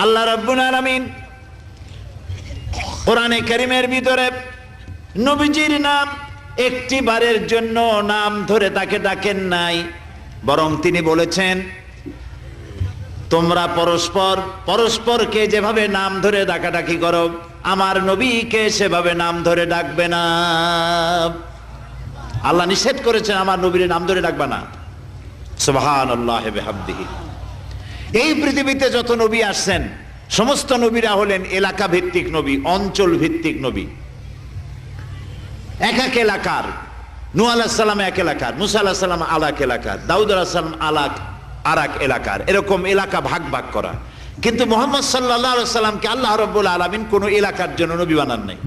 আল্লাহ রাব্বুল আলামিন কোরআনে কারীমের ভিতরে নবীজির নাম একটি বারের জন্য নাম ধরে তাকে ডাকেন নাই, বরং তিনি বলেছেন তোমরা পরস্পর পরস্পরকে যেভাবে নাম ধরে ডাকাডাকি করো আমার নবীকে সেভাবে নাম ধরে ডাকবে না। আল্লাহ নিষেধ করেছেন আমার নবীর নাম ধরে ডাকবে না। সুবহানাল্লাহি ওয়া বিহামদিহি। এই পৃথিবীতে যত নবী আসছেন সমস্ত নবীরা হলেন এলাকা ভিত্তিক নবী, অঞ্চল ভিত্তিক নবী। এক এক এলাকার, নূহ আলাইহিস সালাম এক এলাকার, মুসা আলাইহিস সালাম আলাক এলাকার, দাউদ আলাইহিস সালাম আরাক এলাকার, এরকম এলাকা ভাগ ভাগ করা। কিন্তু মুহাম্মদ সাল্লাল্লাহু আলাইহি ওয়াসাল্লামকে আল্লাহ রাব্বুল আলামিন কোন এলাকার জন্য নবী বানান নাই।